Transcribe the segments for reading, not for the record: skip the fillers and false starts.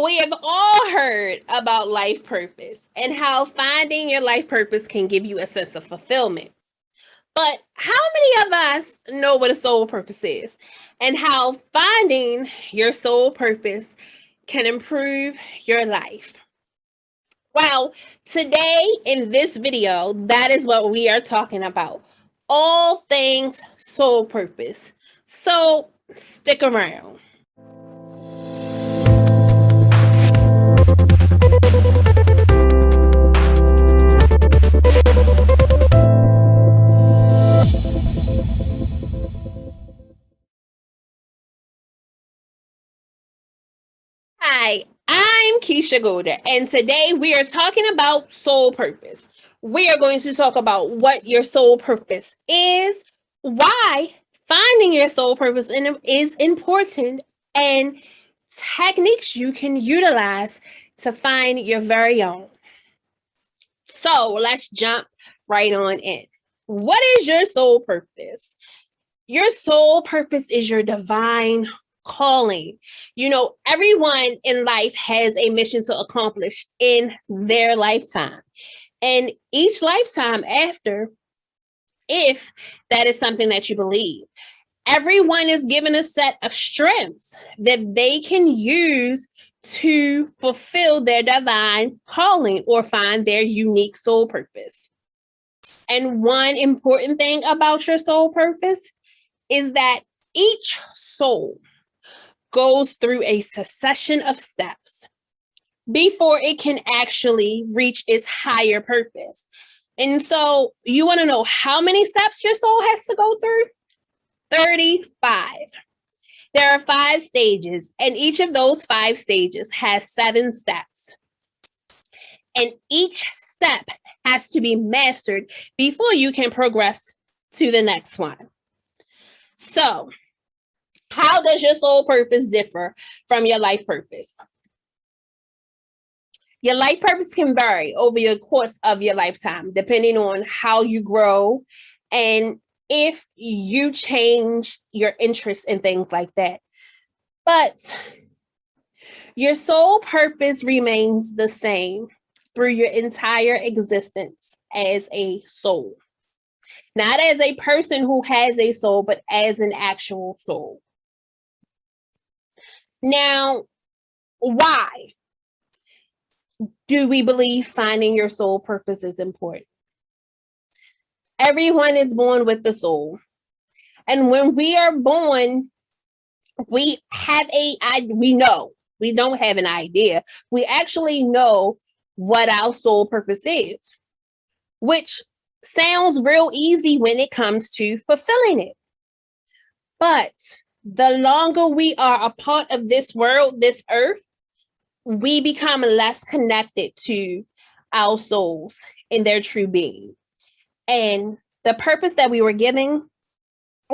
We have all heard about life purpose and how finding your life purpose can give you a sense of fulfillment. But how many of us know what a soul purpose is and how finding your soul purpose can improve your life? Well, today in this video, that is what we are talking about. All things soul purpose. So stick around. Hi, I'm Keisha Golder, and today we are talking about soul purpose. We are going to talk about what your soul purpose is, why finding your soul purpose is important, and techniques you can utilize to find your very own. So let's jump right on in. What is your soul purpose? Your soul purpose is your divine calling. You know, everyone in life has a mission to accomplish in their lifetime. And each lifetime after, if that is something that you believe, everyone is given a set of strengths that they can use to fulfill their divine calling or find their unique soul purpose. And one important thing about your soul purpose is that each soul goes through a succession of steps before it can actually reach its higher purpose. And so you want to know how many steps your soul has to go through? 35. There are 5 stages, and each of those 5 stages has 7 steps. And each step has to be mastered before you can progress to the next one. So, how does your soul purpose differ from your life purpose? Your life purpose can vary over the course of your lifetime, depending on how you grow and if you change your interests and things like that. But your soul purpose remains the same through your entire existence as a soul. Not as a person who has a soul, but as an actual soul. Now, why do we believe finding your soul purpose is important? Everyone is born with the soul. And when we are born, we know, we don't have an idea. We actually know what our soul purpose is, which sounds real easy when it comes to fulfilling it. But the longer we are a part of this world, this earth, we become less connected to our souls and their true being. And the purpose that we were given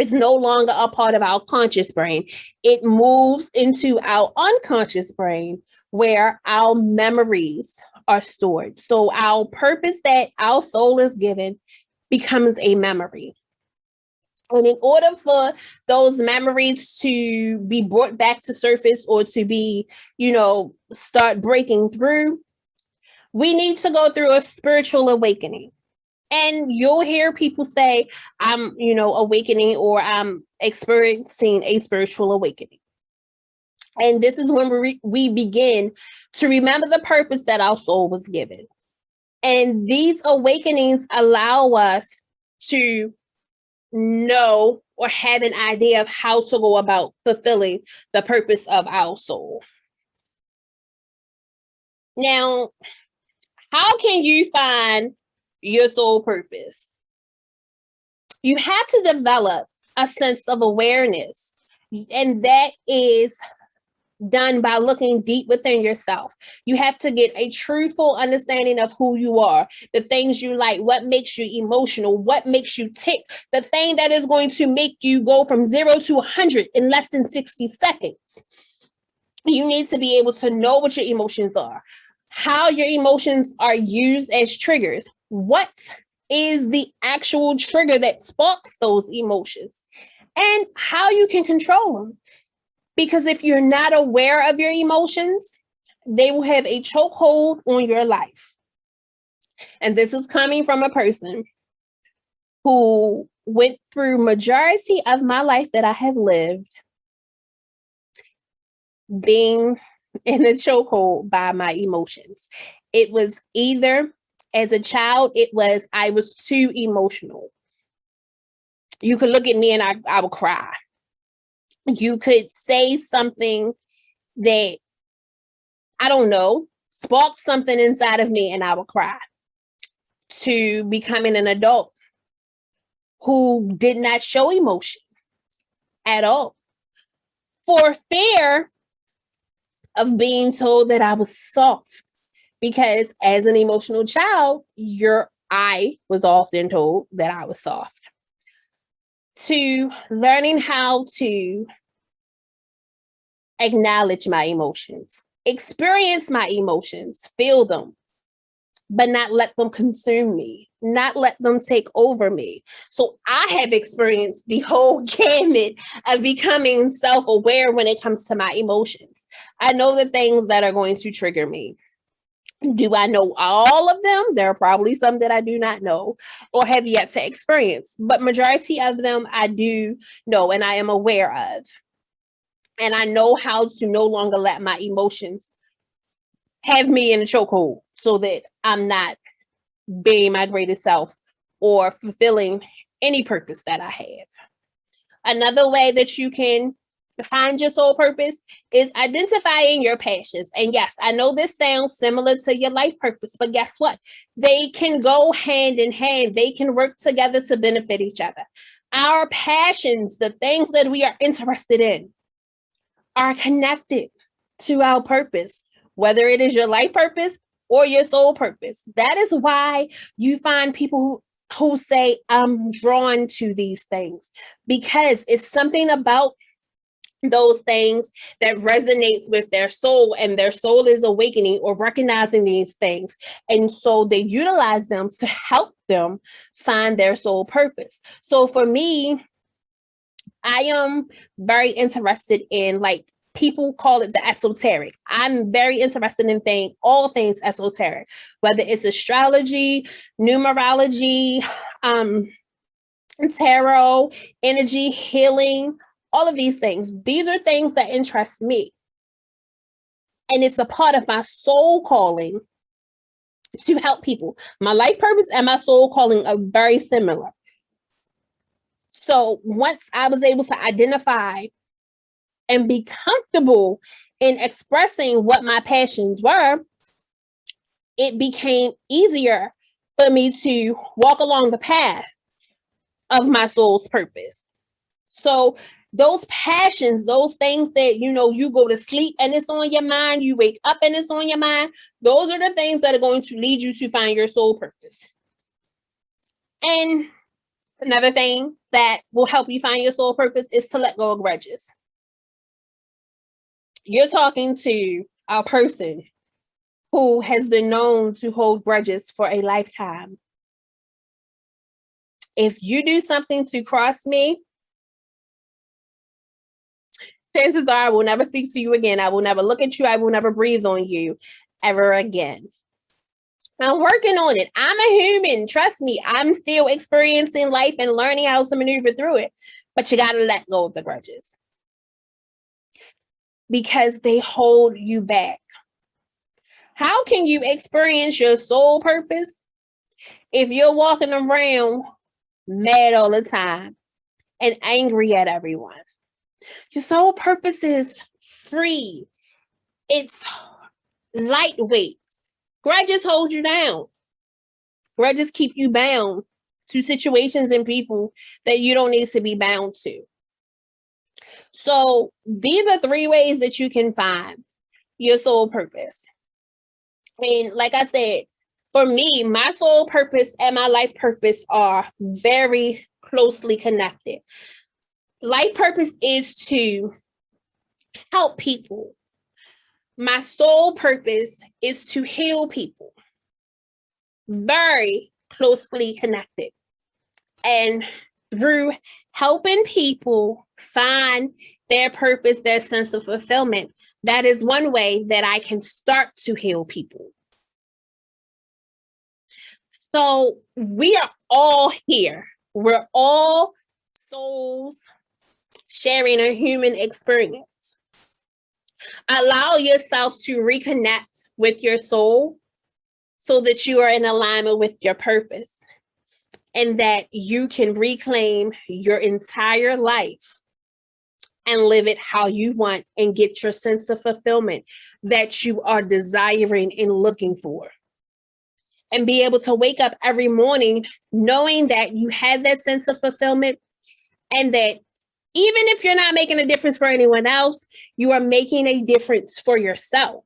is no longer a part of our conscious brain. It moves into our unconscious brain where our memories are stored. So our purpose that our soul is given becomes a memory. And in order for those memories to be brought back to surface or to be, start breaking through, we need to go through a spiritual awakening. And you'll hear people say, I'm, awakening, or I'm experiencing a spiritual awakening. And this is when we begin to remember the purpose that our soul was given. And these awakenings allow us to know or have an idea of how to go about fulfilling the purpose of our soul. Now, how can you find your soul purpose? You have to develop a sense of awareness, and that is done by looking deep within yourself. You have to get a truthful understanding of who you are, the things you like, what makes you emotional, what makes you tick, the thing that is going to make you go from 0 to 100 in less than 60 seconds. You need to be able to know what your emotions are, how your emotions are used as triggers. What is the actual trigger that sparks those emotions, and how you can control them. Because if you're not aware of your emotions, they will have a chokehold on your life. And this is coming from a person who went through majority of my life that I have lived being in a chokehold by my emotions. It was either, as a child, I was too emotional. You could look at me and I would cry. You could say something that, I don't know, sparked something inside of me and I would cry. To becoming an adult who did not show emotion at all for fear of being told that I was soft. Because as an emotional child, I was often told that I was soft. To learning how to acknowledge my emotions, experience my emotions, feel them, but not let them consume me, not let them take over me. So I have experienced the whole gamut of becoming self-aware when it comes to my emotions. I know the things that are going to trigger me. Do I know all of them? There are probably some that I do not know or have yet to experience, but majority of them I do know and I am aware of. And I know how to no longer let my emotions have me in a chokehold so that I'm not being my greatest self or fulfilling any purpose that I have. Another way that you can find your soul purpose is identifying your passions. And yes, I know this sounds similar to your life purpose, but guess what? They can go hand in hand. They can work together to benefit each other. Our passions, the things that we are interested in, are connected to our purpose, whether it is your life purpose or your soul purpose. That is why you find people who say, I'm drawn to these things, because it's something about those things that resonates with their soul, and their soul is awakening or recognizing these things. And so they utilize them to help them find their soul purpose. So for me, I am very interested in, like, people call it the esoteric. I'm very interested in all things esoteric, whether it's astrology, numerology, tarot, energy, healing, all of these things. These are things that interest me. And it's a part of my soul calling to help people. My life purpose and my soul calling are very similar. So once I was able to identify and be comfortable in expressing what my passions were, it became easier for me to walk along the path of my soul's purpose. So those passions, those things that, you go to sleep and it's on your mind, you wake up and it's on your mind, those are the things that are going to lead you to find your soul purpose. And another thing that will help you find your soul purpose is to let go of grudges. You're talking to a person who has been known to hold grudges for a lifetime. If you do something to cross me, chances are I will never speak to you again. I will never look at you. I will never breathe on you ever again. I'm working on it. I'm a human. Trust me, I'm still experiencing life and learning how to maneuver through it. But you got to let go of the grudges because they hold you back. How can you experience your soul purpose if you're walking around mad all the time and angry at everyone? Your soul purpose is free. It's lightweight. Grudges hold you down. Grudges keep you bound to situations and people that you don't need to be bound to. So these are 3 ways that you can find your soul purpose. And like I said, for me, my soul purpose and my life purpose are very closely connected. Life purpose is to help people. My soul purpose is to heal people. Very closely connected. And through helping people find their purpose, their sense of fulfillment, That is one way that I can start to heal people. So we are all here. We're all souls sharing a human experience. Allow yourself to reconnect with your soul so that you are in alignment with your purpose and that you can reclaim your entire life and live it how you want and get your sense of fulfillment that you are desiring and looking for. And be able to wake up every morning knowing that you have that sense of fulfillment and that even if you're not making a difference for anyone else, you are making a difference for yourself.